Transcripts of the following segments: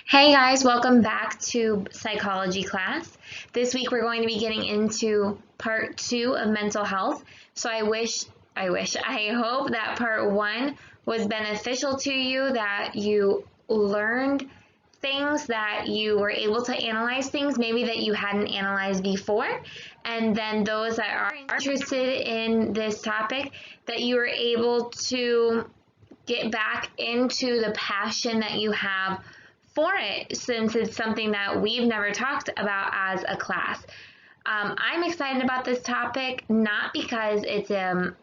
Hey guys, welcome back to psychology class. This week we're going to be getting into part 2 of mental health. So I hope that part 1 was beneficial to you, that you learned things, that you were able to analyze things maybe that you hadn't analyzed before. And then those that are interested in this topic, that you were able to get back into the passion that you have for it, since it's something that we've never talked about as a class. I'm excited about this topic, not because it's a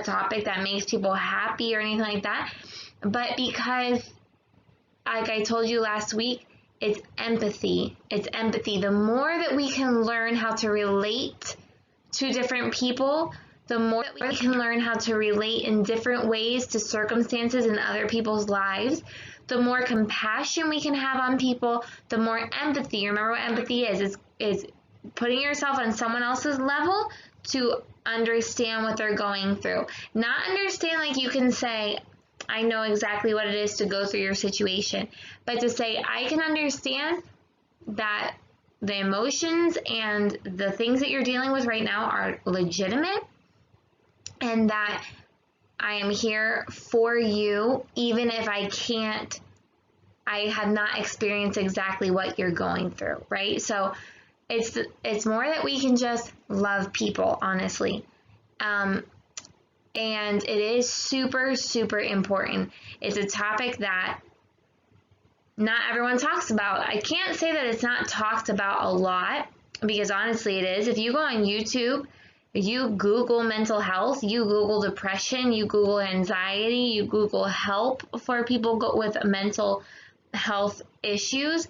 topic that makes people happy or anything like that, but because, like I told you last week, it's empathy. It's empathy. The more that we can learn how to relate to different people, the more that we can learn how to relate in different ways to circumstances in other people's lives, the more compassion we can have on people, the more empathy. Remember what empathy is. It's putting yourself on someone else's level to understand what they're going through. Not understand like you can say, I know exactly what it is to go through your situation, but to say, I can understand that the emotions and the things that you're dealing with right now are legitimate, and that I am here for you, even if I have not experienced exactly what you're going through, right? So it's more that we can just love people, honestly. And it is super, super important. It's a topic that not everyone talks about. I can't say that it's not talked about a lot, because honestly it is. If you go on YouTube, you Google mental health, you Google depression, you Google anxiety, you Google help for people with mental health issues,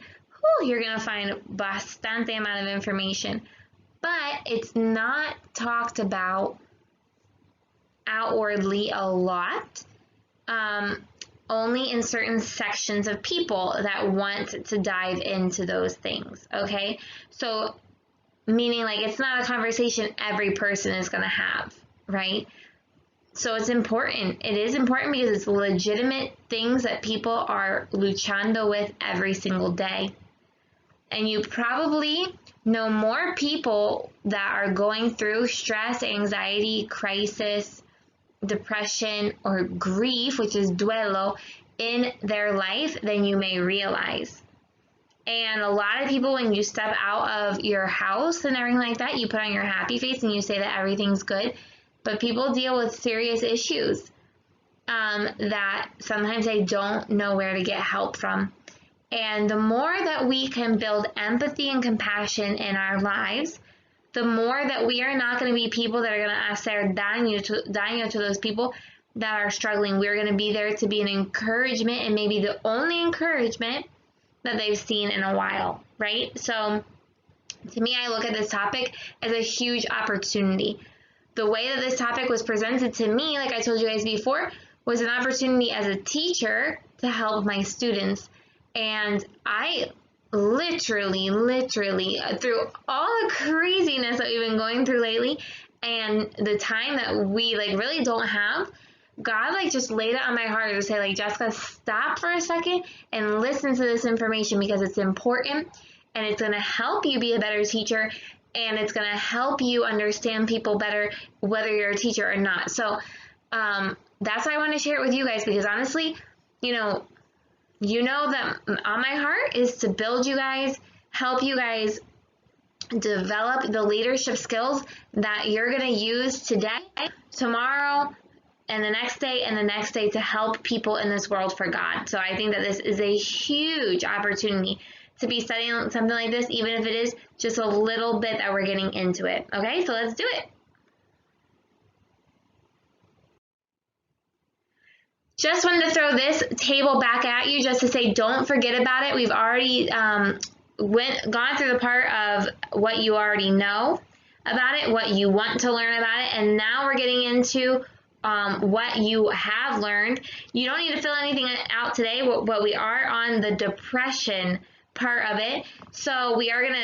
you're going to find bastante amount of information. But it's not talked about outwardly a lot, only in certain sections of people that want to dive into those things, okay? So meaning like it's not a conversation every person is going to have, right? So it's important. It is important because it's legitimate things that people are luchando with every single day. And you probably know more people that are going through stress, anxiety, crisis, depression, or grief, which is duelo, in their life than you may realize. And a lot of people, when you step out of your house and everything like that, you put on your happy face and you say that everything's good. But people deal with serious issues that sometimes they don't know where to get help from. And the more that we can build empathy and compassion in our lives, the more that we are not going to be people that are going to hacer daño to those people that are struggling. We're going to be there to be an encouragement, and maybe the only encouragement that they've seen in a while, right? So to me, I look at this topic as a huge opportunity. The way that this topic was presented to me, like I told you guys before, was an opportunity as a teacher to help my students. And I literally, through all the craziness that we've been going through lately and the time that we really don't have, God just laid it on my heart to say, Jessica, stop for a second and listen to this information, because it's important and it's going to help you be a better teacher, and it's going to help you understand people better, whether you're a teacher or not. So that's why I want to share it with you guys, because honestly, you know that on my heart is to build you guys, help you guys develop the leadership skills that you're going to use today, tomorrow, and the next day, and the next day, to help people in this world for God. So I think that this is a huge opportunity to be studying something like this, even if it is just a little bit that we're getting into it. Okay, so let's do it. Just wanted to throw this table back at you just to say, don't forget about it. We've already gone through the part of what you already know about it, what you want to learn about it, and now we're getting into what you have learned. You don't need to fill anything out today, but we are on the depression part of it. So we are going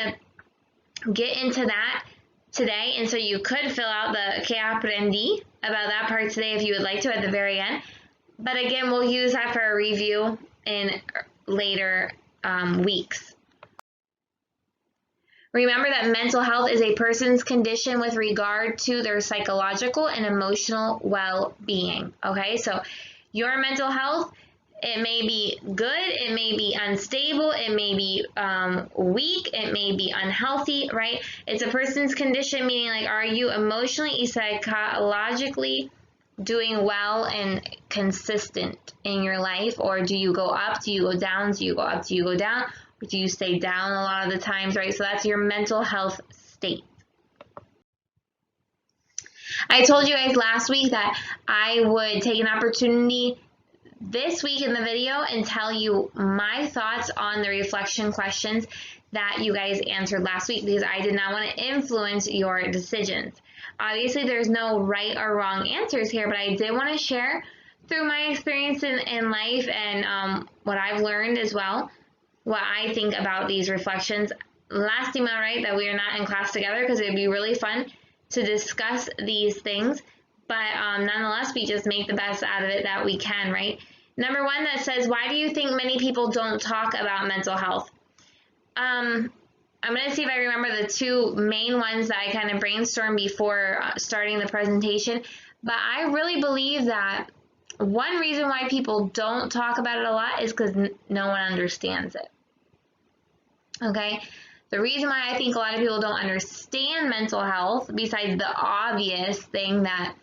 to get into that today. And so you could fill out the que aprendí about that part today if you would like to at the very end. But again, we'll use that for a review in later weeks. Remember that mental health is a person's condition with regard to their psychological and emotional well-being, okay? So your mental health, it may be good, it may be unstable, it may be weak, it may be unhealthy, right? It's a person's condition, meaning like, are you emotionally, psychologically doing well and consistent in your life, or do you go up, do you go down, do you go up, do you go down? Do you stay down a lot of the times, right? So that's your mental health state. I told you guys last week that I would take an opportunity this week in the video and tell you my thoughts on the reflection questions that you guys answered last week, because I did not want to influence your decisions. Obviously, there's no right or wrong answers here, but I did want to share through my experience in life and what I've learned as well, what I think about these reflections. Last email, right, that we are not in class together, because it'd be really fun to discuss these things, but nonetheless, we just make the best out of it that we can, right? Number one that says, why do you think many people don't talk about mental health? I'm going to see if I remember the two main ones that I kind of brainstormed before starting the presentation, but I really believe that one reason why people don't talk about it a lot is because no one understands it. Okay, the reason why I think a lot of people don't understand mental health, besides the obvious thing that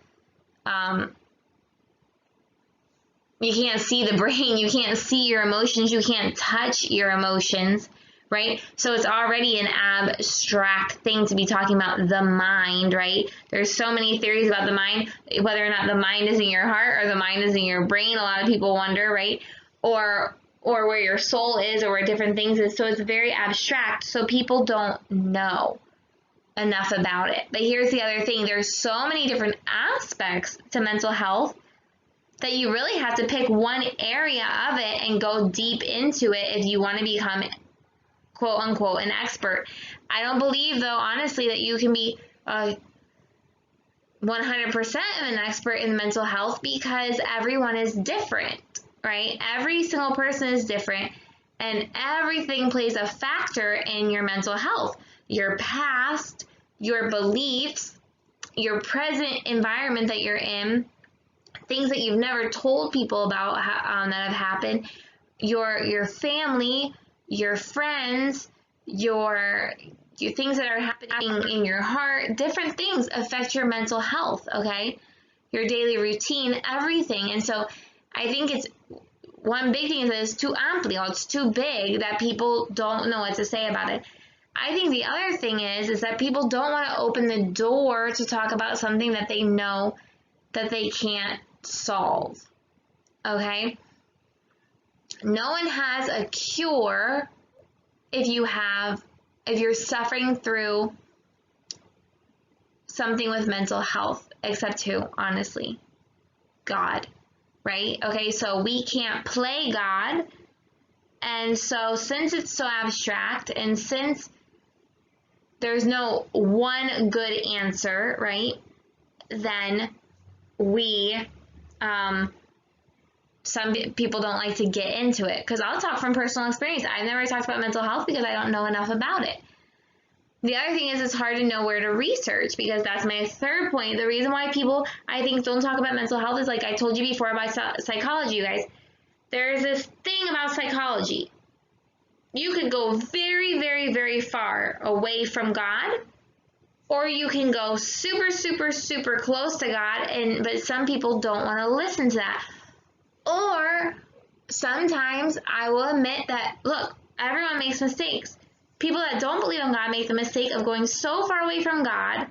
you can't see the brain, you can't see your emotions, you can't touch your emotions, right? So it's already an abstract thing to be talking about the mind, right? There's so many theories about the mind, whether or not the mind is in your heart or the mind is in your brain. A lot of people wonder, right? Or where your soul is, or where different things is. So it's very abstract. So people don't know enough about it. But here's the other thing. There's so many different aspects to mental health that you really have to pick one area of it and go deep into it if you want to become, quote unquote, an expert. I don't believe, though, honestly, that you can be 100% of an expert in mental health, because everyone is different, right? Every single person is different, and everything plays a factor in your mental health. Your past, your beliefs, your present environment that you're in, things that you've never told people about that have happened, your family, your friends, your things that are happening in your heart, different things affect your mental health, okay? Your daily routine, everything. And so I think it's one big thing is that it's too amplio, it's too big that people don't know what to say about it. I think the other thing is that people don't want to open the door to talk about something that they know that they can't solve, okay? No one has a cure if you're suffering through something with mental health, except who? Honestly, God, right? Okay, so we can't play God, and so since it's so abstract, and since there's no one good answer, right, then we some people don't like to get into it, because I'll talk from personal experience. I've never talked about mental health because I don't know enough about it. The other thing is it's hard to know where to research, because that's my third point. The reason why people, I think, don't talk about mental health is, like I told you before about psychology, you guys. There's this thing about psychology. You could go very, very, very far away from God, or you can go super, super, super close to God, but some people don't want to listen to that. Or sometimes I will admit that, look, everyone makes mistakes. People that don't believe in God make the mistake of going so far away from God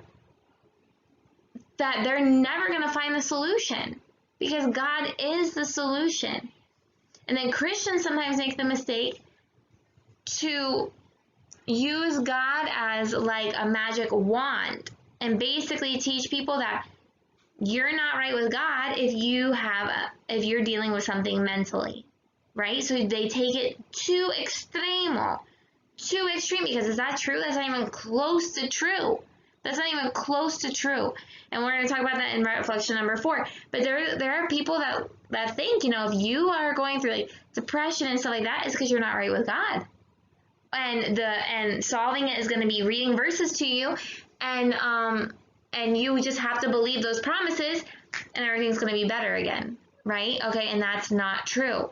that they're never going to find the solution, because God is the solution. And then Christians sometimes make the mistake to use God as like a magic wand and basically teach people that you're not right with God if you're dealing with something mentally, right? So they take it too extreme, because is that true? That's not even close to true. That's not even close to true. And we're going to talk about that in reflection number 4. But there are people that think, if you are going through like depression and stuff like that is because you're not right with God. And solving it is going to be reading verses to you, and you just have to believe those promises, and everything's going to be better again, right? Okay, and that's not true.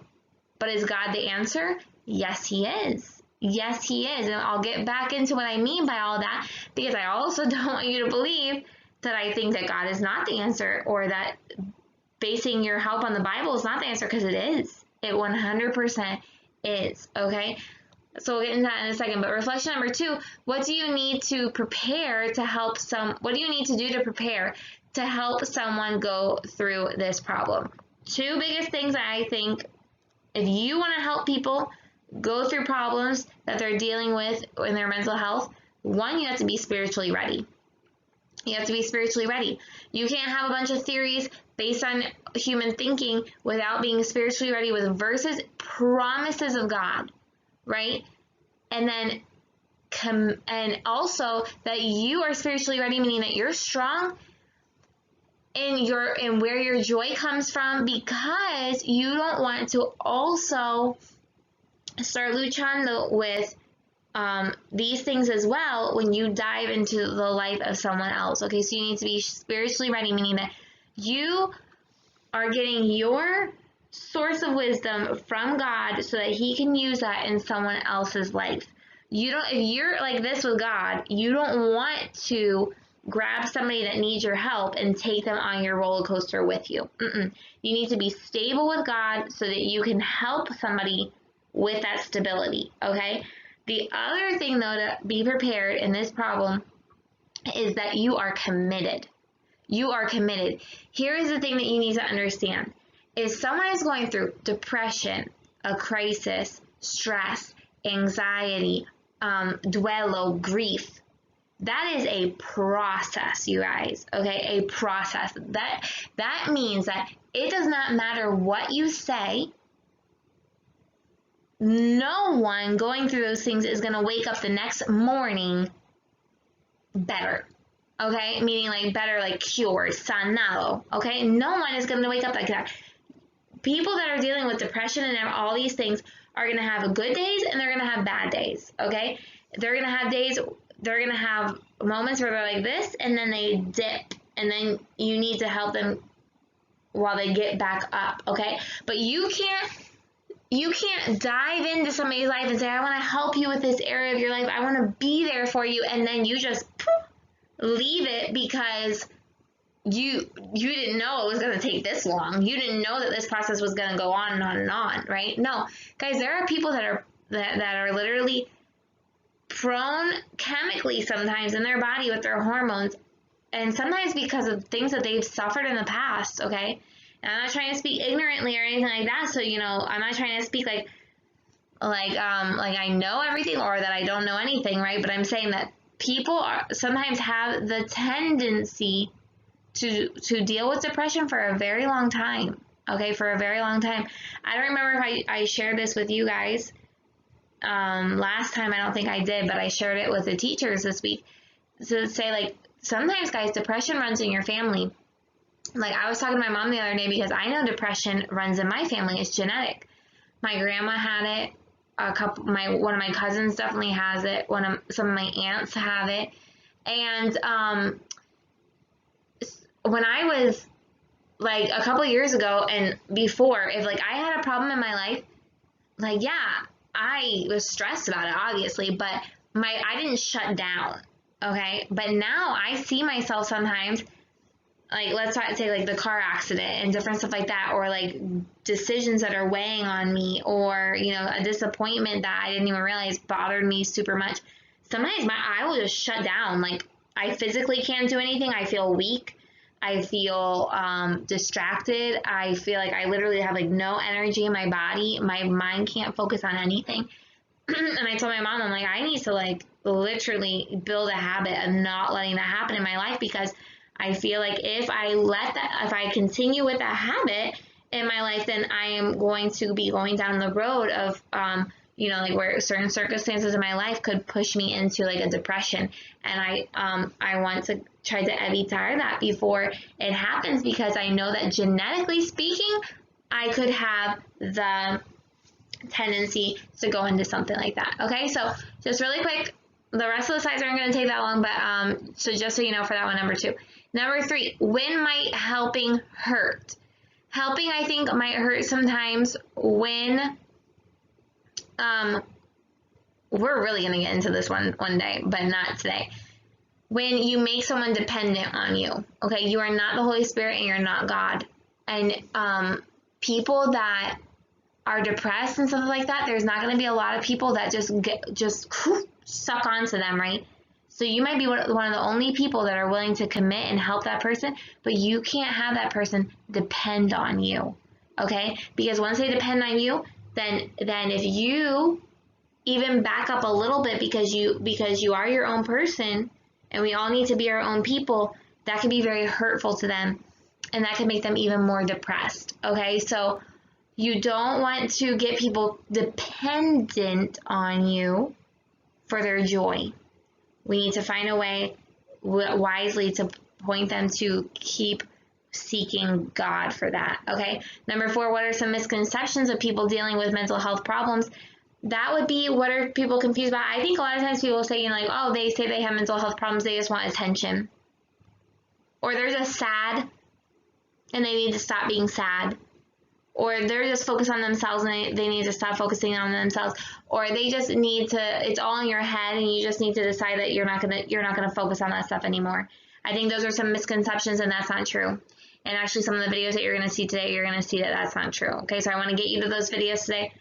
But is God the answer? Yes, He is. Yes, He is. And I'll get back into what I mean by all that, because I also don't want you to believe that I think that God is not the answer, or that basing your help on the Bible is not the answer, because it is. It 100% is, okay? So we'll get into that in a second. But reflection number 2, what do you need to prepare to help what do you need to do to prepare to help someone go through this problem? 2 biggest things that I think, if you want to help people go through problems that they're dealing with in their mental health, 1, you have to be spiritually ready. You have to be spiritually ready. You can't have a bunch of theories based on human thinking without being spiritually ready with verses, promises of God, right? And then and also that you are spiritually ready, meaning that you're strong in where your joy comes from, because you don't want to also start luchando with these things as well when you dive into the life of someone else. Okay, so you need to be spiritually ready, meaning that you are getting your source of wisdom from God so that He can use that in someone else's life. If you're like this with God, you don't want to grab somebody that needs your help and take them on your roller coaster with you. You need to be stable with God so that you can help somebody with that stability, okay? The other thing, though, to be prepared in this problem is that you are committed. You are committed. Here is the thing that you need to understand. If someone is going through depression, a crisis, stress, anxiety, duelo, grief, that is a process, you guys, okay? A process. That means that it does not matter what you say. No one going through those things is going to wake up the next morning better, okay? Meaning like better, like cured, sanado, okay? No one is going to wake up like that. People that are dealing with depression and all these things are going to have good days and they're going to have bad days, okay? They're going to have days, they're going to have moments where they're like this and then they dip, and then you need to help them while they get back up, okay? But you can't dive into somebody's life and say, I want to help you with this area of your life. I want to be there for you. And then you just leave it because you didn't know it was going to take this long. You didn't know that this process was going to go on and on and on, right? No, guys, there are people that are literally prone chemically sometimes in their body with their hormones, and sometimes because of things that they've suffered in the past, okay? And I'm not trying to speak ignorantly or anything like that, so, I'm not trying to speak like I know everything or that I don't know anything, right? But I'm saying that people sometimes have the tendency to deal with depression for a very long time, okay? For a very long time. I don't remember if I shared this with you guys last time. I don't think I did, but I shared it with the teachers this week. So say, like, sometimes, guys, depression runs in your family. Like, I was talking to my mom the other day because I know depression runs in my family. It's genetic. My grandma had it. One of my cousins definitely has it. Some of my aunts have it. And when I was like a couple years ago and before, if like I had a problem in my life, like, yeah, I was stressed about it, obviously, but I didn't shut down. Okay. But now I see myself sometimes, like, let's say like the car accident and different stuff like that, or like decisions that are weighing on me, or, a disappointment that I didn't even realize bothered me super much. Sometimes I will just shut down. Like, I physically can't do anything. I feel weak. I feel distracted. I feel like I literally have like no energy in my body. My mind can't focus on anything. And I told my mom, I'm like, I need to like literally build a habit of not letting that happen in my life, because I feel like if I continue with that habit in my life, then I am going to be going down the road of, like where certain circumstances in my life could push me into like a depression. And I want to try to evitar that before it happens, because I know that genetically speaking, I could have the tendency to go into something like that. Okay, so just really quick, the rest of the slides aren't going to take that long, but so just so you know for that one, number 2. Number 3, when might helping hurt? Helping, I think, might hurt sometimes when we're really going to get into this one day, but not today. When you make someone dependent on you, okay? You are not the Holy Spirit and you're not God. And people that are depressed and stuff like that, there's not going to be a lot of people that just suck onto them, right? So you might be one of the only people that are willing to commit and help that person, but you can't have that person depend on you, okay? Because once they depend on you, then if you even back up a little bit because you are your own person, and we all need to be our own people, that can be very hurtful to them, and that can make them even more depressed, okay? So you don't want to get people dependent on you for their joy. We need to find a way wisely to point them to keep seeking God for that, okay? Number 4, what are some misconceptions of people dealing with mental health problems? That would be, what are people confused about? I think a lot of times people say, like, oh, they say they have mental health problems, they just want attention. Or they're just sad and they need to stop being sad. Or they're just focused on themselves and they need to stop focusing on themselves. Or they just need to, it's all in your head and you just need to decide that you're not gonna focus on that stuff anymore. I think those are some misconceptions and that's not true. And actually some of the videos that you're gonna see today, you're gonna see that that's not true. Okay, so I wanna get you to those videos today.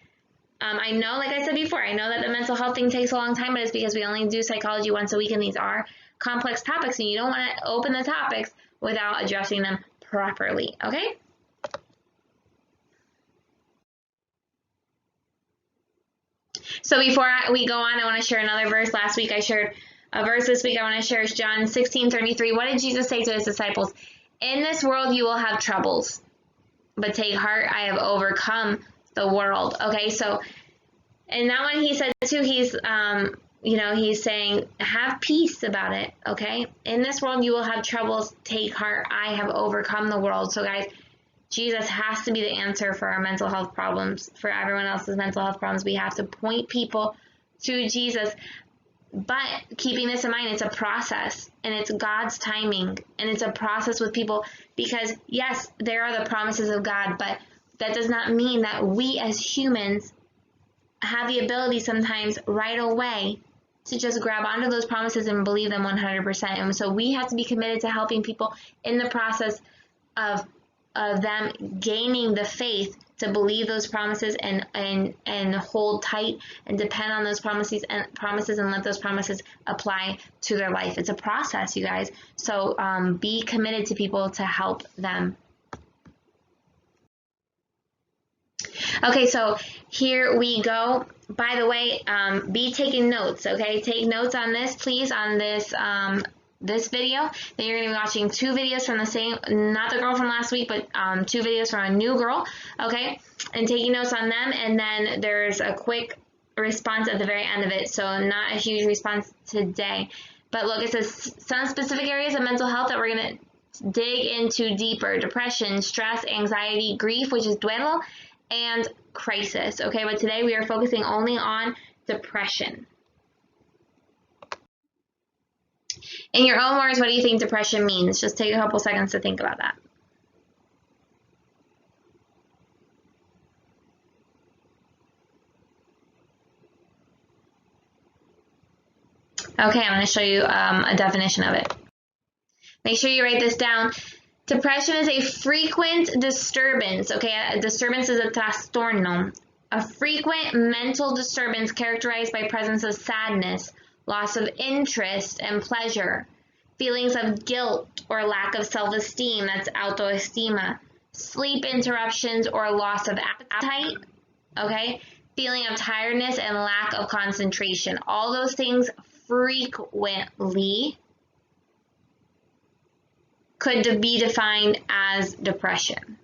I know, like I said before, I know that the mental health thing takes a long time, but it's because we only do psychology once a week, and these are complex topics, and you don't want to open the topics without addressing them properly, okay? So before we go on, I want to share another verse. Last week I shared a verse. This week I want to share is John 16:33. What did Jesus say to his disciples? In this world you will have troubles, but take heart, I have overcome the world. Okay, so and that one he said too, he's he's saying have peace about it. Okay, in this world you will have troubles, take heart, I have overcome the world. So guys, Jesus has to be the answer for our mental health problems. For everyone else's mental health problems, we have to point people to Jesus. But keeping this in mind, it's a process and it's God's timing and it's a process with people, because yes, there are the promises of God, but that does not mean that we as humans have the ability sometimes right away to just grab onto those promises and believe them 100%. And so we have to be committed to helping people in the process of them gaining the faith to believe those promises and hold tight and depend on those promises and let those promises apply to their life. It's a process, you guys. So be committed to people to help them. Okay, so here we go. By the way, be taking notes, okay? Take notes on this, please, on this this video. Then you're going to be watching 2 videos from the same, not the girl from last week, but 2 videos from a new girl, okay? And taking notes on them, and then there's a quick response at the very end of it, so not a huge response today. But look, it says some specific areas of mental health that we're going to dig into deeper: depression, stress, anxiety, grief, which is duelo, and crisis, okay? But today we are focusing only on depression. In your own words, what do you think depression means? Just take a couple seconds to think about that. Okay, I'm going to show you a definition of it. Make sure you write this down. Depression is a frequent disturbance, okay? A disturbance is a trastorno. A frequent mental disturbance characterized by presence of sadness, loss of interest and pleasure, feelings of guilt or lack of self-esteem, that's autoestima, sleep interruptions or loss of appetite, okay? Feeling of tiredness and lack of concentration. All those things frequently could be defined as depression.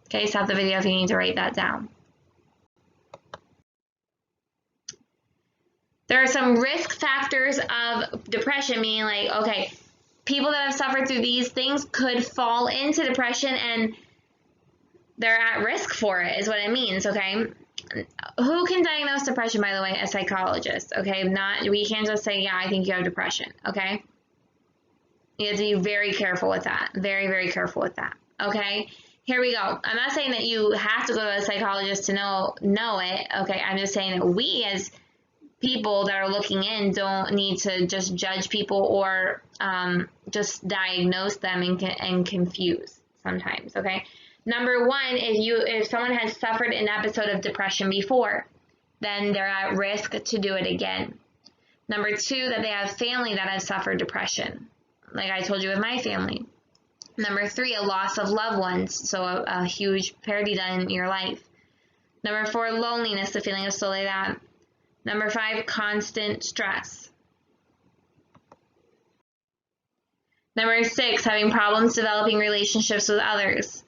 Okay, stop the video if you need to write that down. There are some risk factors of depression, meaning like, okay, people that have suffered through these things could fall into depression and they're at risk for it, is what it means, okay? who can diagnose depression, by the way? A psychologist, okay? We can't just say, yeah, I think you have depression, okay? You have to be very careful with that. Very, very careful with that, okay? Here we go. I'm not saying that you have to go to a psychologist to know it, okay? I'm just saying that we as people that are looking in don't need to just judge people or just diagnose them and confuse sometimes, okay? Number one, if someone has suffered an episode of depression before, then they're at risk to do it again. Number two, that they have family that has suffered depression, like I told you with my family. Number three, a loss of loved ones, so a huge pérdida in your life. Number four, loneliness, the feeling of soledad. Number five, constant stress. Number six, having problems developing relationships with others.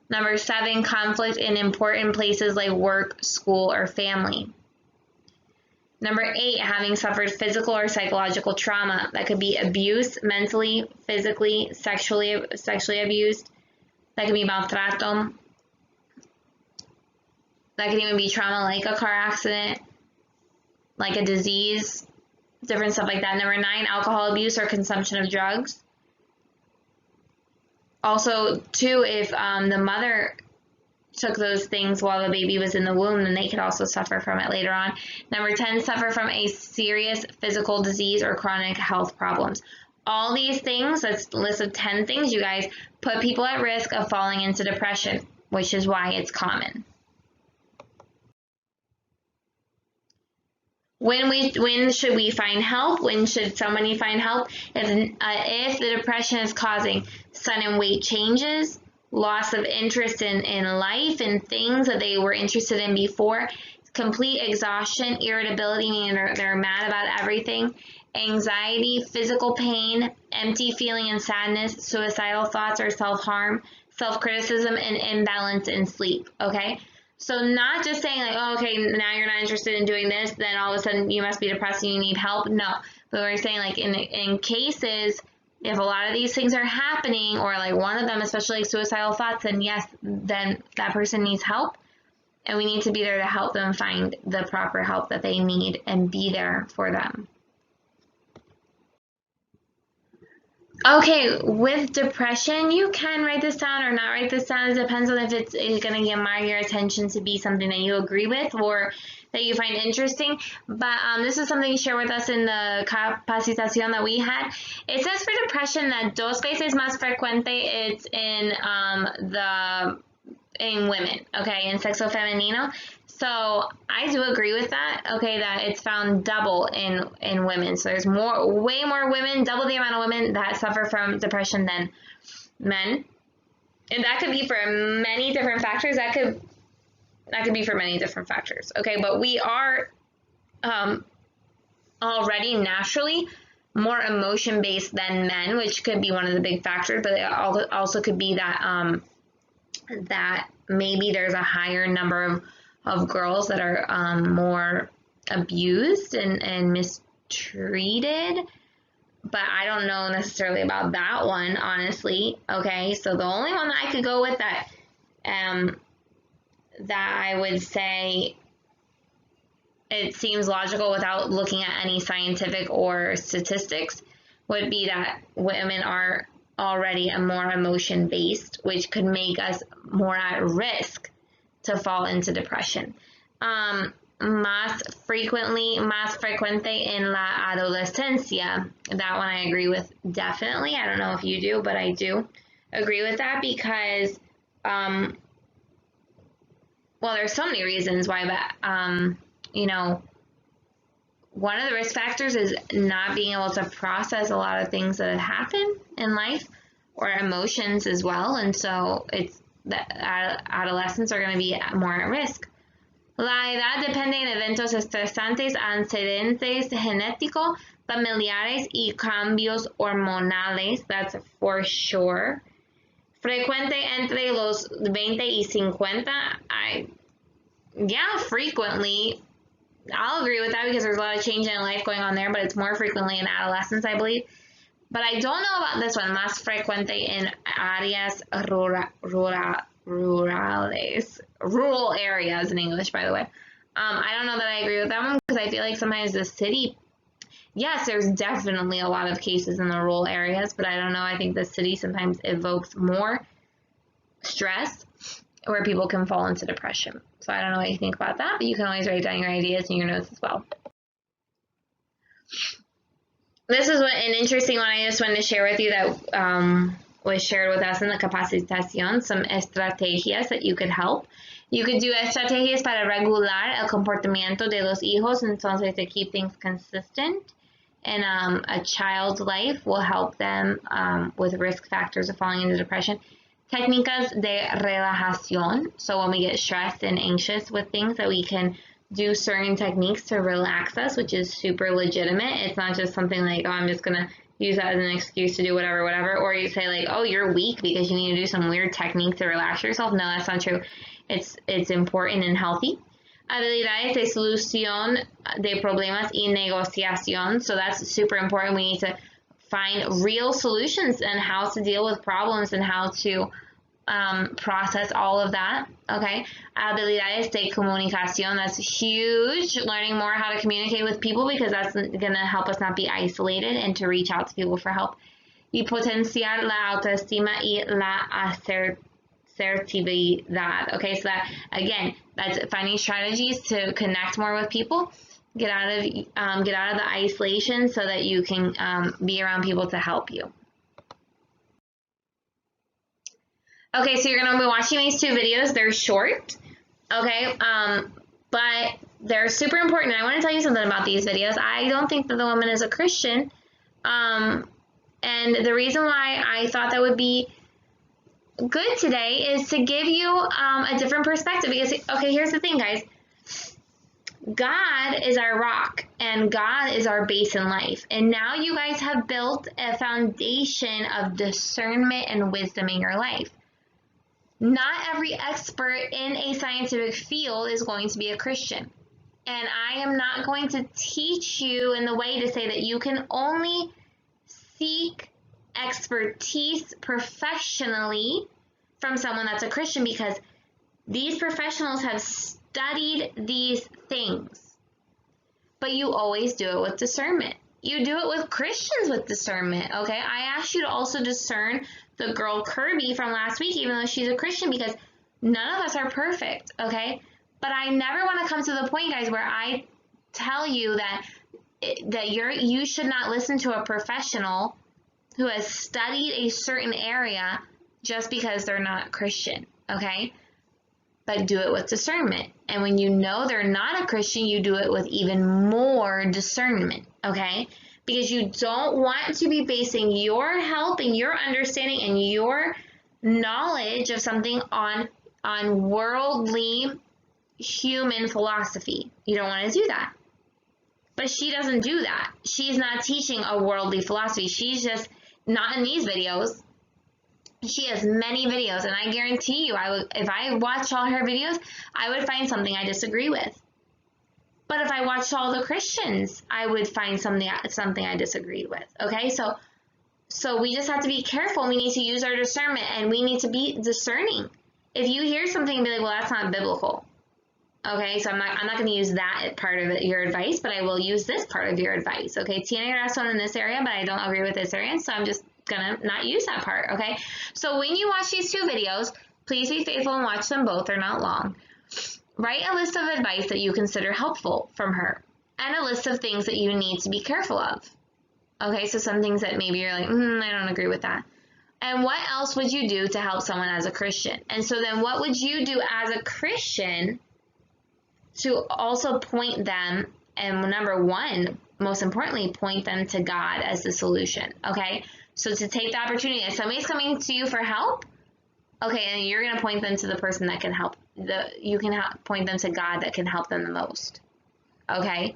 Number seven, conflict in important places like work, school, or family. Number eight, having suffered physical or psychological trauma. That could be abuse, mentally, physically, sexually abused. That could be maltrato. That could even be trauma like a car accident, like a disease, different stuff like that. Number nine, alcohol abuse or consumption of drugs. Also, too, if the mother took those things while the baby was in the womb, then they could also suffer from it later on. Number 10, suffer from a serious physical disease or chronic health problems. All these things, that's a list of 10 things, you guys, put people at risk of falling into depression, which is why it's common. When should we find help? When should somebody find help? If the depression is causing sudden weight changes, loss of interest in life and things that they were interested in before, complete exhaustion, irritability, meaning they're mad about everything, anxiety, physical pain, empty feeling and sadness, suicidal thoughts or self-harm, self-criticism, and imbalance in sleep, okay? So not just saying like, oh, okay, now you're not interested in doing this, then all of a sudden you must be depressed and you need help. No, but we're saying like in cases, if a lot of these things are happening, or like one of them, especially like suicidal thoughts, then yes, then that person needs help. And we need to be there to help them find the proper help that they need and be there for them. Okay, with depression, you can write this down or not write this down. It depends on if it's going to get your attention to be something that you agree with or that you find interesting. But this is something you share with us in the capacitación that we had. It says for depression that dos veces más frecuente it's in women, okay, in sexo femenino. So I do agree with that, okay, that it's found double in women. So there's way more women, double the amount of women that suffer from depression than men. And that could be for many different factors. That could be for many different factors, okay? But we are already naturally more emotion-based than men, which could be one of the big factors, but it also could be that that maybe there's a higher number of girls that are more abused and mistreated, but I don't know necessarily about that one, honestly, okay? So the only one that I could go with that I would say it seems logical without looking at any scientific or statistics would be that women are already more emotion-based, which could make us more at risk to fall into depression. Más frecuente en la adolescencia. That one I agree with definitely. I don't know if you do, but I do agree with that because, well, there's so many reasons why, but, you know, one of the risk factors is not being able to process a lot of things that happen in life or emotions as well. And so it's that adolescents are going to be more at risk. La edad depende en eventos estresantes, antecedentes genéticos, familiares y cambios hormonales. That's for sure. Frecuente entre los 20 y 50. Yeah, frequently. I'll agree with that because there's a lot of change in life going on there, but it's more frequently in adolescence, I believe. But I don't know about this one, más frecuente en áreas rurales. Rural areas in English, by the way. I don't know that I agree with that one because I feel like sometimes the city, yes, there's definitely a lot of cases in the rural areas, but I don't know. I think the city sometimes evokes more stress where people can fall into depression. So I don't know what you think about that, but you can always write down your ideas in your notes as well. This is an interesting one I just wanted to share with you that was shared with us in the capacitación, some estrategias that you could help. You could do estrategias para regular el comportamiento de los hijos, entonces to keep things consistent. And a child's life will help them with risk factors of falling into depression. Técnicas de relajación, so when we get stressed and anxious with things, that we can do certain techniques to relax us, which is super legitimate. It's not just something like, oh, I'm just going to use that as an excuse to do whatever, or you say like, oh, you're weak because you need to do some weird technique to relax yourself. No, that's not true. It's important and healthy. Habilidades de solución de problemas y negociación. So that's super important. We need to find real solutions and how to deal with problems and how to process all of that. Okay. Habilidades de comunicación. That's huge. Learning more how to communicate with people because that's going to help us not be isolated and to reach out to people for help. Y potenciar la autoestima y la asertividad. Okay, so that again, that's finding strategies to connect more with people, get out of the isolation, so that you can be around people to help you. Okay, so you're gonna be watching these two videos. They're short, okay, but they're super important. I want to tell you something about these videos. I don't think that the woman is a Christian, and the reason why I thought that would be good today is to give you a different perspective, because okay, here's the thing, guys. God is our rock and God is our base in life, and now you guys have built a foundation of discernment and wisdom in your life. Not every expert in a scientific field is going to be a Christian, and I am not going to teach you in the way to say that you can only seek expertise professionally from someone that's a Christian, because these professionals have studied these things. But you always do it with discernment. You do it with Christians with discernment, okay? I asked you to also discern the girl Kirby from last week, even though she's a Christian, because none of us are perfect, okay? But I never want to come to the point, guys, where I tell you that you should not listen to a professional who has studied a certain area just because they're not Christian, okay? But do it with discernment. And when you know they're not a Christian, you do it with even more discernment, okay? Because you don't want to be basing your help and your understanding and your knowledge of something on worldly human philosophy. You don't want to do that. But she doesn't do that. She's not teaching a worldly philosophy. She's just not in these videos. She has many videos, and I guarantee you, if I watched all her videos, I would find something I disagree with. But if I watched all the Christians, I would find something I disagreed with. Okay, so we just have to be careful. We need to use our discernment, and we need to be discerning. If you hear something and be like, well, that's not biblical. Okay, so I'm not going to use that part of your advice, but I will use this part of your advice. Okay, tiene razón in this area, but I don't agree with this area, so I'm just gonna not use that part. Okay, so when you watch these two videos, please be faithful and watch them both. They're not long. Write a list of advice that you consider helpful from her, and a list of things that you need to be careful of. Okay, so some things that maybe you're like, I don't agree with that. And what else would you do to help someone as a Christian? And so then what would you do as a Christian to also point them, and number one, most importantly, point them to God as the solution, okay? So to take the opportunity, if somebody's coming to you for help, okay, and you're going to point them to the person that can help. You can point them to God that can help them the most, okay?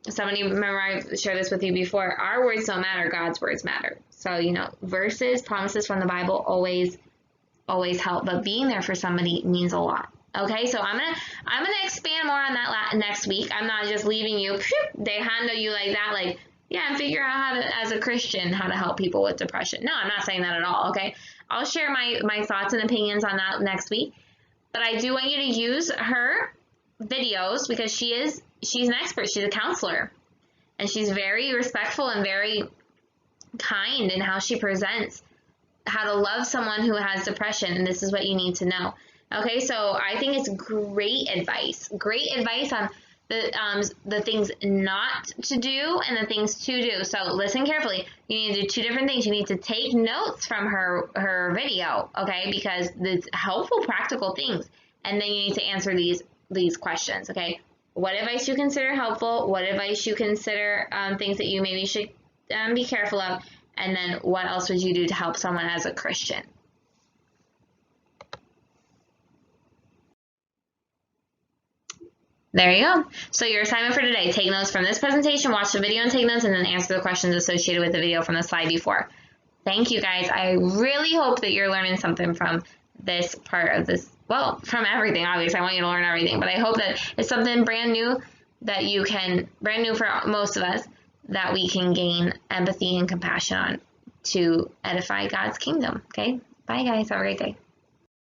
Somebody, remember I've shared this with you before, our words don't matter, God's words matter. So, you know, verses, promises from the Bible always help, but being there for somebody means a lot. Okay, so I'm gonna expand more on that next week. I'm not just leaving you, dejando you like that, like, yeah, and figure out how to, as a Christian, how to help people with depression. No, I'm not saying that at all, okay? I'll share my thoughts and opinions on that next week. But I do want you to use her videos because she's an expert. She's a counselor, and she's very respectful and very kind in how she presents how to love someone who has depression, and this is what you need to know. Okay, so I think it's great advice on the things not to do and the things to do. So listen carefully. You need to do two different things. You need to take notes from her video, okay, because it's helpful, practical things, and then you need to answer these questions, okay. What advice you consider helpful? What advice you consider things that you maybe should be careful of? And then what else would you do to help someone as a Christian? There you go. So your assignment for today, take notes from this presentation, watch the video and take notes, and then answer the questions associated with the video from the slide before. Thank you, guys. I really hope that you're learning something from this part of this, well, from everything, obviously. I want you to learn everything, but I hope that it's something brand new that you can, brand new for most of us, that we can gain empathy and compassion on to edify God's kingdom, okay? Bye, guys. Have a great day.